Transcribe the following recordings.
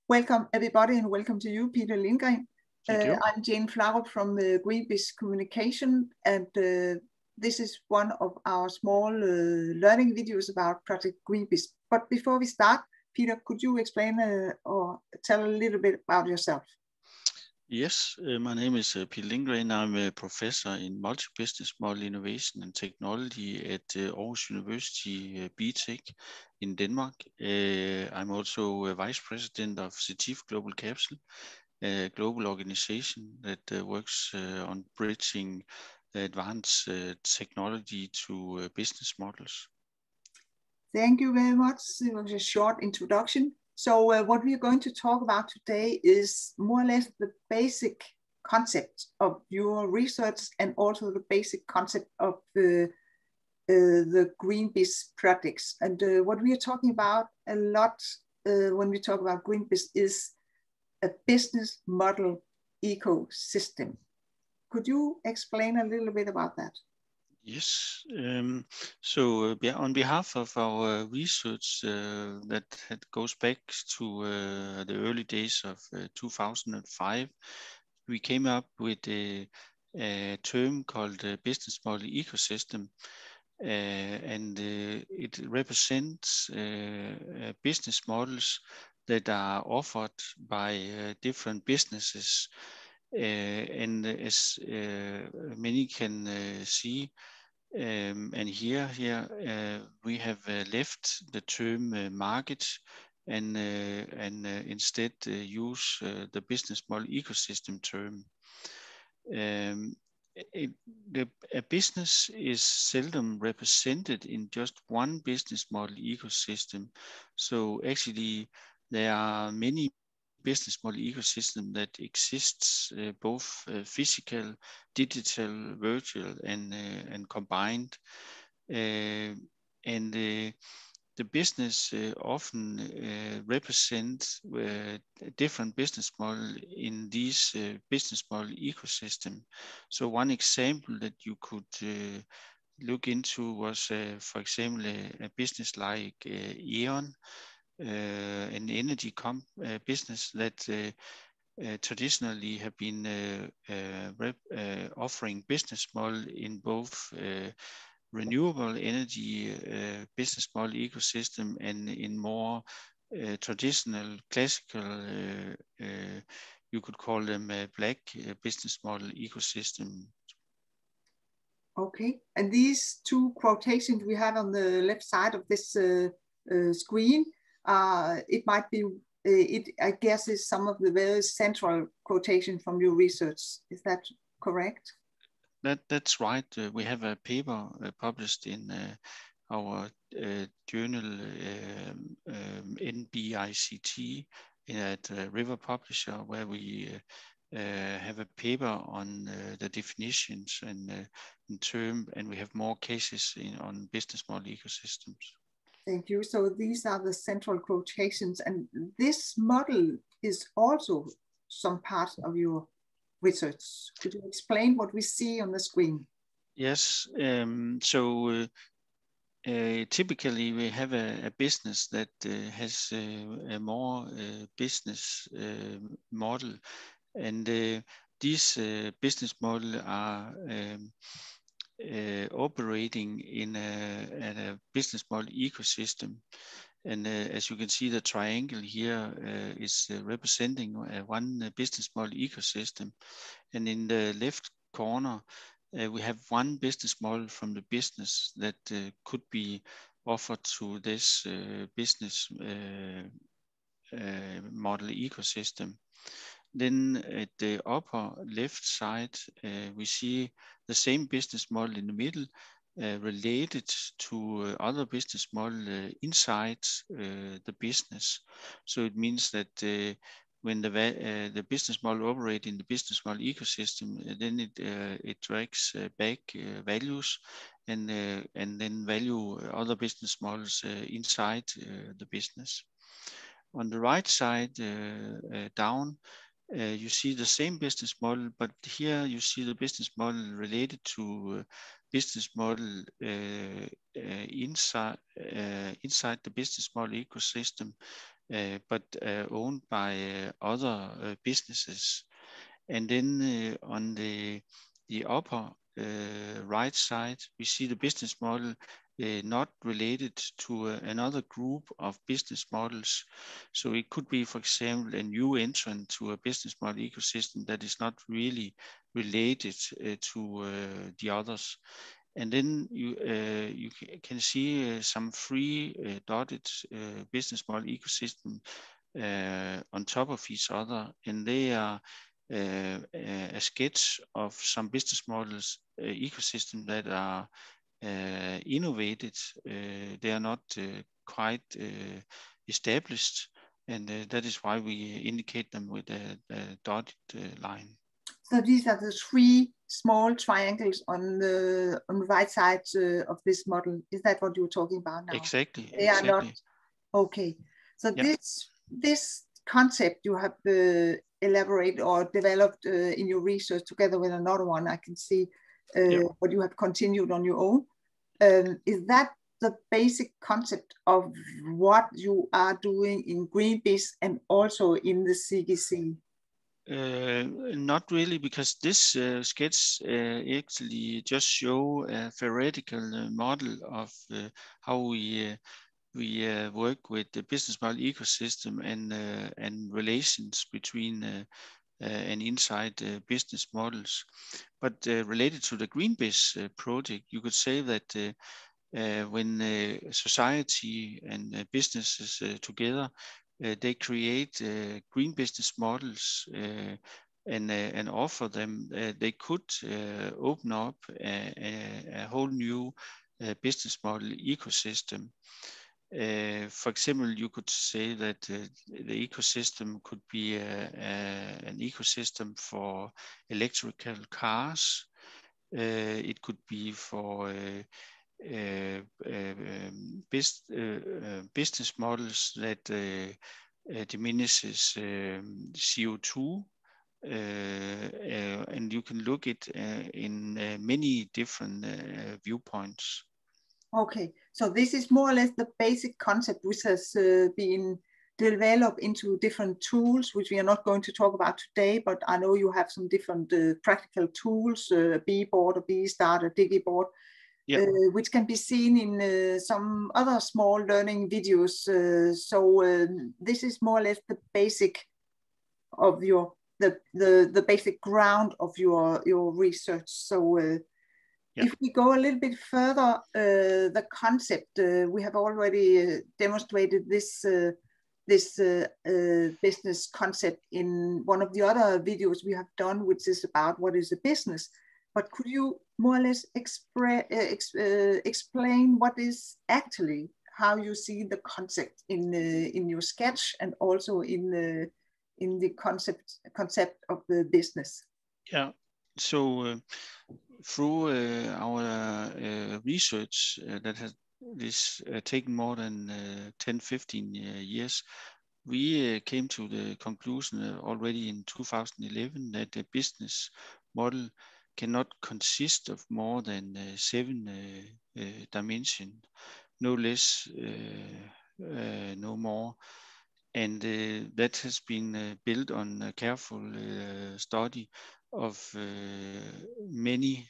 Welcome everybody and welcome to you, Peter Lindgren. Thank you. I'm Jane Flarup from Greenpeace Communication, and this is one of our small learning videos about Project Greenpeace. But before we start, Peter, could you explain or tell a little bit about yourself? Yes, my name is Peter Lindgren. I'm a professor in multi-business model innovation and technology at Aarhus University BTech in Denmark. I'm also a vice president of CETIF Global Capital, a global organization that works on bridging advanced technology to business models. Thank you very much. It was a short introduction. So what we are going to talk about today is more or less the basic concept of your research and also the basic concept of the Greenpeace projects. And what we are talking about a lot when we talk about Greenpeace is a business model ecosystem. Could you explain a little bit about that? Yes, so on behalf of our research that goes back to the early days of 2005, we came up with a term called business model ecosystem, and it represents business models that are offered by different businesses. And as many can see, and here we have left the term market and instead use the business model ecosystem term. A business is seldom represented in just one business model ecosystem. So actually there are many business model ecosystem that exists both physical, digital, virtual, and combined. The business often represents different business model in these business model ecosystem. So one example that you could look into was, for example, a business like E.ON, an energy business that traditionally have been offering business model in both renewable energy business model ecosystem and in more traditional classical, you could call them black business model ecosystem. Okay, and these two quotations we have on the left side of this screen, it might be, I guess, is some of the very central quotation from your research. Is that correct? That's right. We have a paper published in our journal NBICT at River Publisher, where we have a paper on the definitions and term, and we have more cases on business model ecosystems. Thank you. So these are the central quotations, and this model is also some part of your research. Could you explain what we see on the screen? Yes. Typically, we have a business that has a more business model, and these business model are operating in a business model ecosystem. And as you can see, the triangle here is representing one business model ecosystem. And in the left corner, we have one business model from the business that could be offered to this business model ecosystem. Then at the upper left side, we see the same business model in the middle related to other business model inside the business. So it means that when the business model operates in the business model ecosystem, then it drags back values and then value other business models inside the business. On the right side down, you see the same business model, but here you see the business model related to business model inside the business model ecosystem. but owned by other businesses. And then on the upper right side, we see the business model not related to another group of business models. So it could be, for example, a new entrant to a business model ecosystem that is not really related to the others. And then you can see some free dotted business model ecosystem on top of each other, and they are a sketch of some business models ecosystem that are innovated. They are not quite established, and that is why we indicate them with a dotted line. So these are the three small triangles on the right side of this model. Is that what you're talking about now? Exactly. They are not. Okay. So yeah. This concept you have elaborated or developed in your research together with another one, I can see what you have continued on your own. Is that the basic concept of what you are doing in Greenbiz and also in the CGC? Not really, because this sketch actually just show a theoretical model of how we work with the business model ecosystem and relations between and inside business models. But related to the Greenbiz project, you could say that when society and businesses together, they create green business models and offer them, they could open up a whole new business model ecosystem. For example, you could say that the ecosystem could be an ecosystem for electrical cars. It could be for business models that diminishes CO2, and you can look it in many different viewpoints. Okay, so this is more or less the basic concept which has been developed into different tools, which we are not going to talk about today, but I know you have some different practical tools, B-board, a B-start, a DigiBoard, which can be seen in some other small learning videos. So this is more or less the basic of your, the basic ground of your research. So if we go a little bit further, the concept, we have already demonstrated this business concept in one of the other videos we have done, which is about what is a business. But could you more or less explain what is actually, how you see the concept in your sketch and also in the concept of the business? Yeah. So through our research that has taken more than 10-15 years, we came to the conclusion already in 2011 that the business model cannot consist of more than 7 dimensions, no less, no more. And that has been built on a careful study of many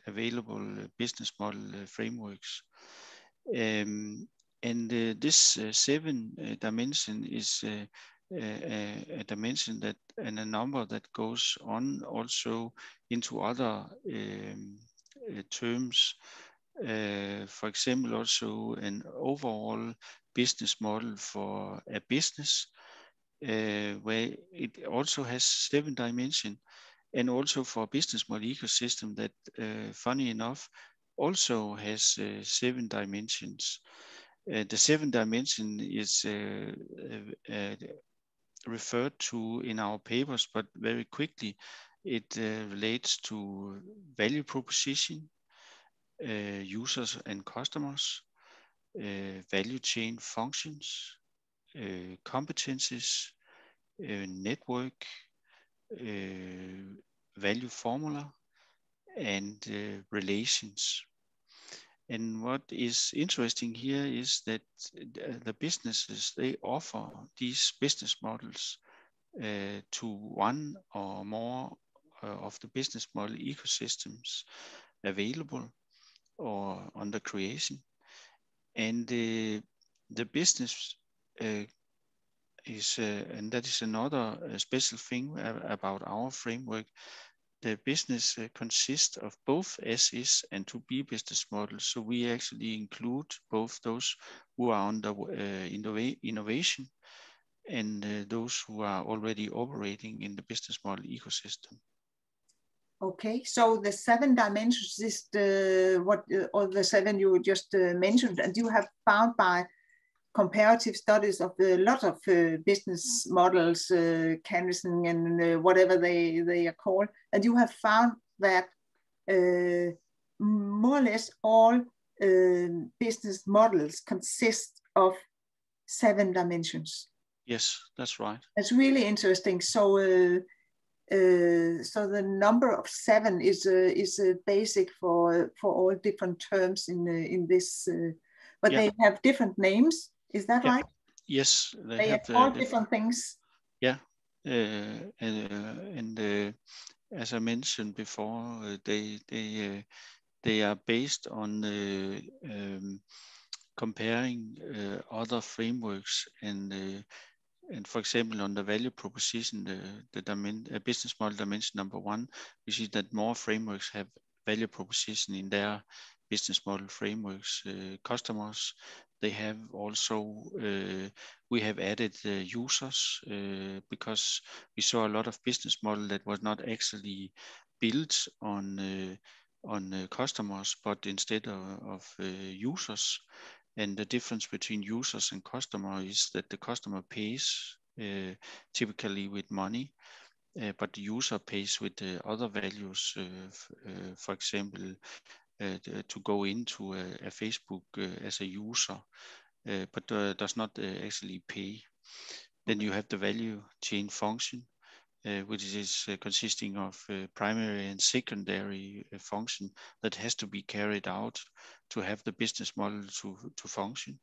available business model frameworks. And this 7 dimension is a dimension that, and a number that goes on also into other terms. For example, also an overall business model for a business, where it also has 7 dimensions, and also for a business model ecosystem that, funny enough, also has 7 dimensions. The 7 dimension is referred to in our papers, but very quickly it relates to value proposition, users and customers, value chain functions, competencies, network, value formula, and relations. And what is interesting here is that the businesses, they offer these business models to one or more of the business model ecosystems available or under creation. And the business is, and that is another special thing about our framework. The business consists of both as-is and to-be business models. So we actually include both those who are under innovation and those who are already operating in the business model ecosystem. Okay, so the 7 dimensions is or the 7 you just mentioned, and you have found by comparative studies of a lot of business models, canvassing and whatever they are called, and you have found that more or less all business models consist of 7 dimensions. Yes, that's right. That's really interesting. So so the number of 7 is basic for all different terms in this, but they have different names. Is that right? Yes, they are called different things. Yeah, and as I mentioned before, they are based on comparing other frameworks and for example, on the value proposition, the business model dimension number 1, we see that more frameworks have value proposition in their business model frameworks. Customers, they have also, we have added users because we saw a lot of business model that was not actually built on customers, but instead of users. And the difference between users and customer is that the customer pays typically with money, but the user pays with other values. For example, to go into a Facebook as a user, but does not actually pay. Then you have the value chain function, which is consisting of primary and secondary function that has to be carried out to have the business model to function.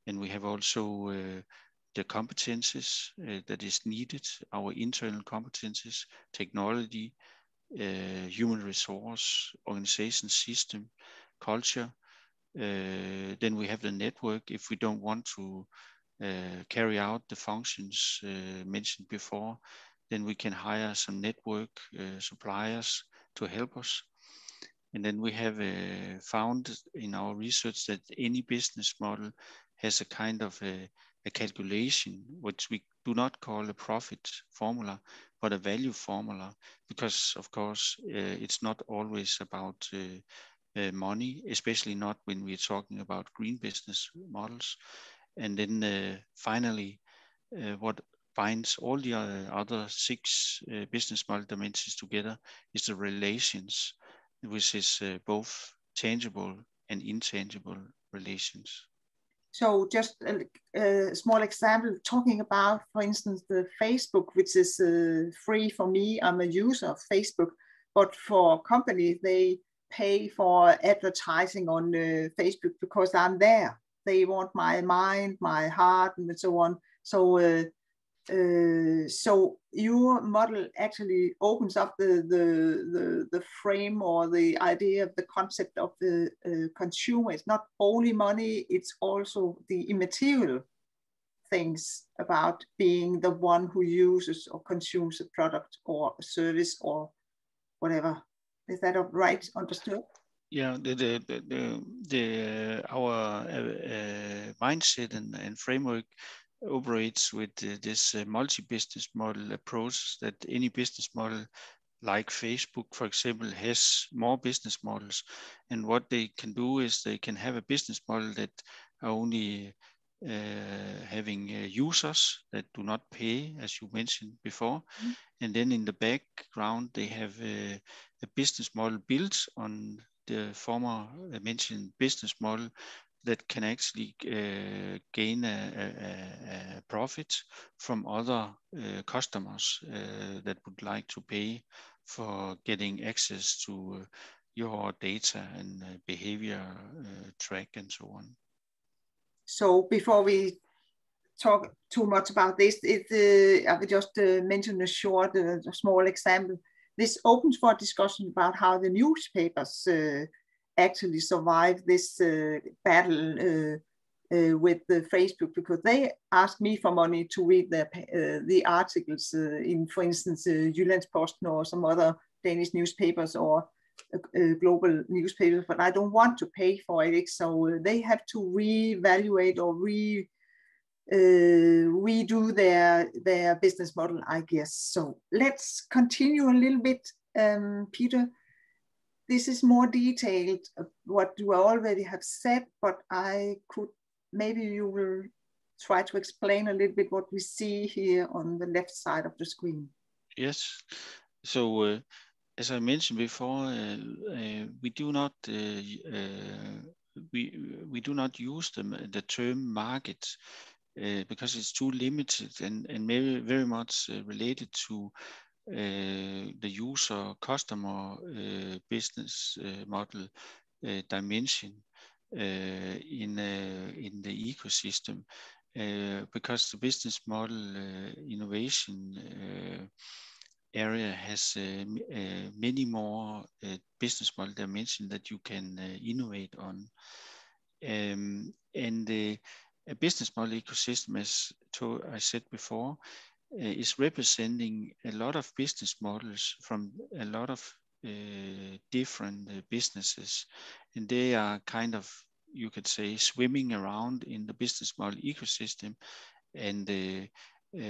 And we have also the competences that is needed, our internal competences, technology, human resource, organization system, culture. Then we have the network if we don't want to carry out the functions mentioned before. Then we can hire some network suppliers to help us. And then we have found in our research that any business model has a kind of a calculation, which we do not call a profit formula, but a value formula, because of course it's not always about money, especially not when we're talking about green business models. And then finally, what binds all the other 6 business model dimensions together is the relations, which is both tangible and intangible relations. So just a small example, talking about, for instance, the Facebook, which is free for me. I'm a user of Facebook, but for companies, they pay for advertising on Facebook because I'm there. They want my mind, my heart, and so on. So your model actually opens up the frame or the idea of the concept of the consumer. It's not only money, it's also the immaterial things about being the one who uses or consumes a product or a service or whatever. Is that right understood? Yeah, our mindset and framework operates with this multi-business model approach, that any business model like Facebook, for example, has more business models. And what they can do is they can have a business model that are only having users that do not pay, as you mentioned before. Mm-hmm. And then in the background, they have a business model built on the former mentioned business model that can actually gain a profit from other customers that would like to pay for getting access to your data and behavior track and so on. So before we talk too much about this, I will just mention a short, small example. This opens for discussion about how the newspapers actually survive this battle with Facebook, because they ask me for money to read the articles in, for instance, Jyllands-Posten or some other Danish newspapers or global newspapers, but I don't want to pay for it. So they have to reevaluate or redo their business model, I guess. So let's continue a little bit, Peter. This is more detailed what you already have said, but maybe you will try to explain a little bit what we see here on the left side of the screen. Yes. So as I mentioned before, we do not we do not use the term market because it's too limited and very much related to the user customer business model dimension in the ecosystem, because the business model innovation area has many more business model dimensions that you can innovate on. And a business model ecosystem, as I said before, is representing a lot of business models from a lot of different businesses, and they are kind of, you could say, swimming around in the business model ecosystem and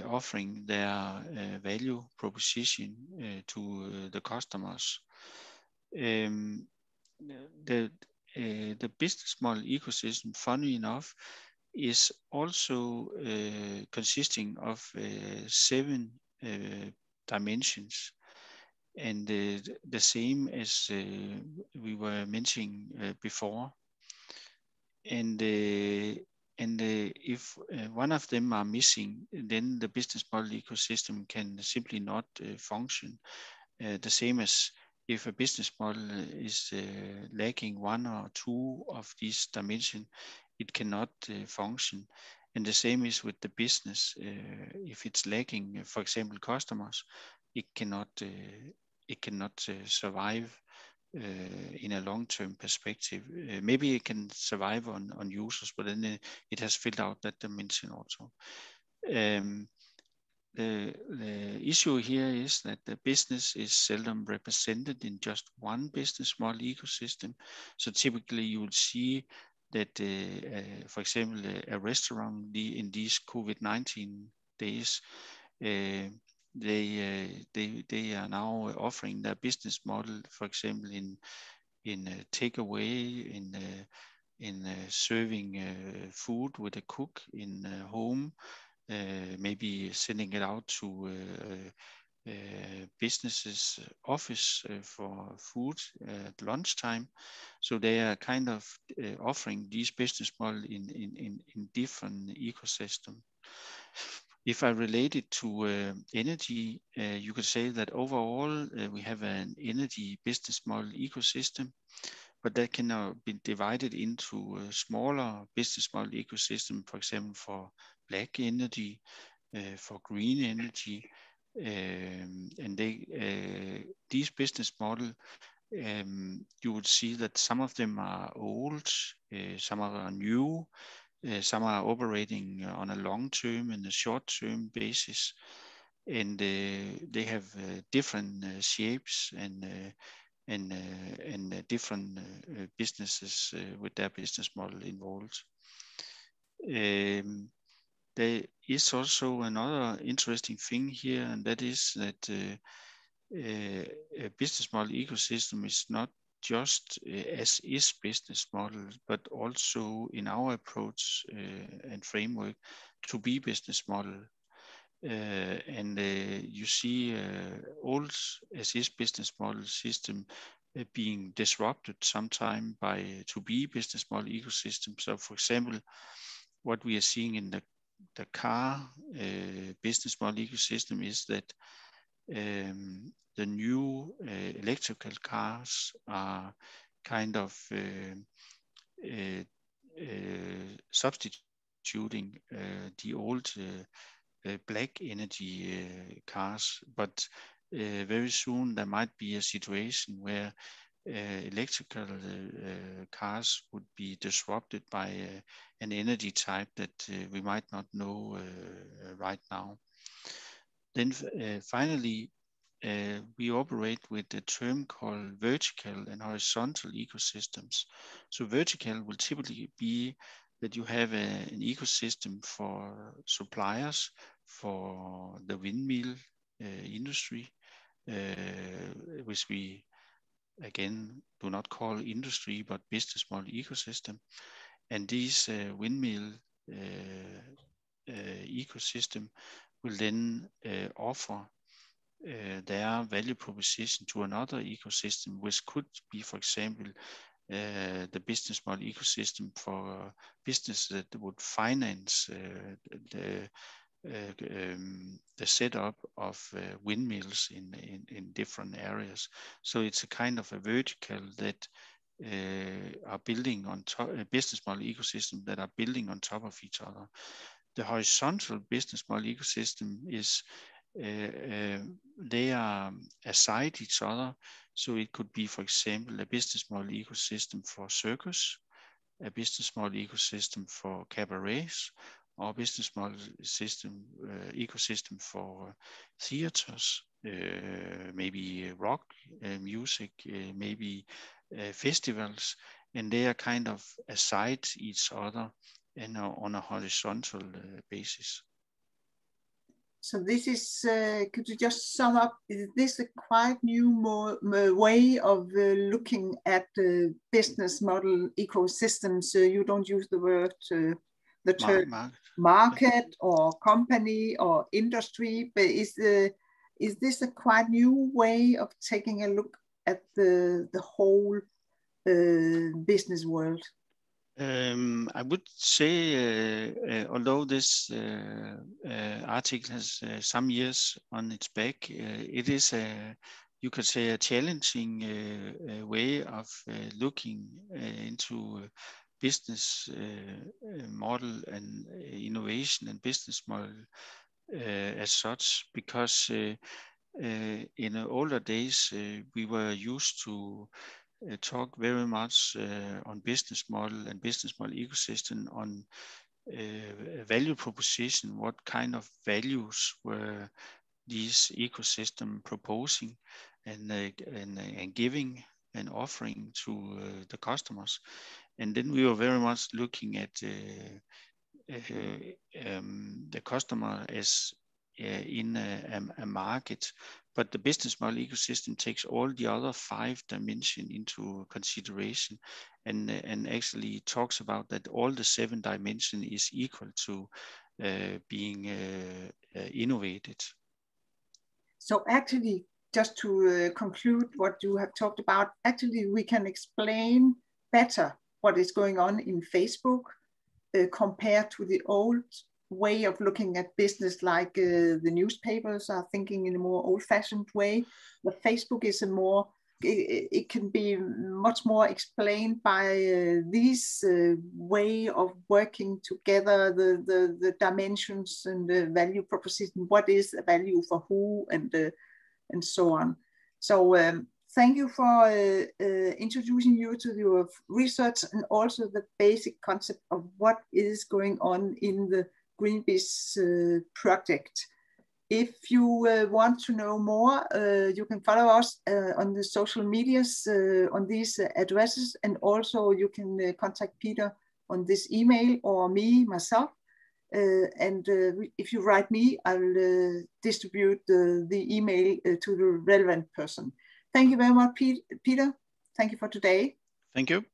offering their value proposition to the customers. The business model ecosystem, funny enough, is also consisting of 7 dimensions, and the same as we were mentioning before. And if one of them are missing, then the business model ecosystem can simply not function. The same as if a business model is lacking 1 or 2 of these dimensions, it cannot function. And the same is with the business. If it's lacking, for example, customers, it cannot survive in a long-term perspective. Maybe it can survive on users, but then it has filled out that dimension also. The issue here is that the business is seldom represented in just one business model ecosystem. So typically you will see that, for example, a restaurant in these COVID-19 days, they are now offering their business model, for example, in takeaway, in serving food with a cook in home, maybe sending it out to businesses office for food at lunchtime. So they are kind of offering these business models in different ecosystems. If I relate it to energy, you could say that overall we have an energy business model ecosystem, but that can now be divided into a smaller business model ecosystem, for example, for black energy, for green energy, and these business models, you would see that some of them are old, some are new, some are operating on a long-term and a short-term basis, and they have different shapes and different businesses with their business model involved. There is also another interesting thing here, and that is that a business model ecosystem is not just as is business model, but also in our approach and framework to be business model. And you see old as is business model system being disrupted sometime by to be business model ecosystem. So for example, what we are seeing in the car business model ecosystem is that the new electrical cars are kind of substituting the old black energy cars, but very soon there might be a situation where electrical cars would be disrupted by an energy type that we might not know right now. Then finally, we operate with a term called vertical and horizontal ecosystems. So vertical will typically be that you have an ecosystem for suppliers for the windmill industry, which we again do not call industry but business model ecosystem. And these windmill ecosystem will then offer their value proposition to another ecosystem, which could be, for example, the business model ecosystem for business that would finance the setup of windmills in different areas. So it's a kind of a vertical that are building on top, a business model ecosystem that are building on top of each other. The horizontal business model ecosystem is they are aside each other. So it could be, for example, a business model ecosystem for circus, a business model ecosystem for cabarets, or business model system ecosystem for theaters, maybe rock music, maybe festivals, and they are kind of aside each other and on a horizontal basis. So this is, could you just sum up, is this a quite new way of looking at the business model ecosystems? You don't use the word, the term market or company or industry, but is this a quite new way of taking a look at the whole business world? I would say, although this article has some years on its back, it is you could say a challenging way of looking into business model and innovation and business model as such, because in older days we were used to talk very much on business model and business model ecosystem on value proposition. What kind of values were these ecosystem proposing and giving and offering to the customers? And then we were very much looking at the customer as in a market, but the business model ecosystem takes all the other 5 dimensions into consideration, and actually talks about that all the 7 dimensions is equal to being innovated. So actually, just to conclude what you have talked about, actually we can explain better what is going on in Facebook compared to the old way of looking at business, like the newspapers are thinking in a more old-fashioned way. The Facebook is a more, it can be much more explained by this way of working together, the dimensions and the value proposition, what is a value for who, and so on. So thank you for introducing you to your research and also the basic concept of what is going on in the Greenpeace project. If you want to know more, you can follow us on the social medias on these addresses, and also you can contact Peter on this email or myself. And if you write me, I'll distribute the email to the relevant person. Thank you very much, Peter. Thank you for today. Thank you.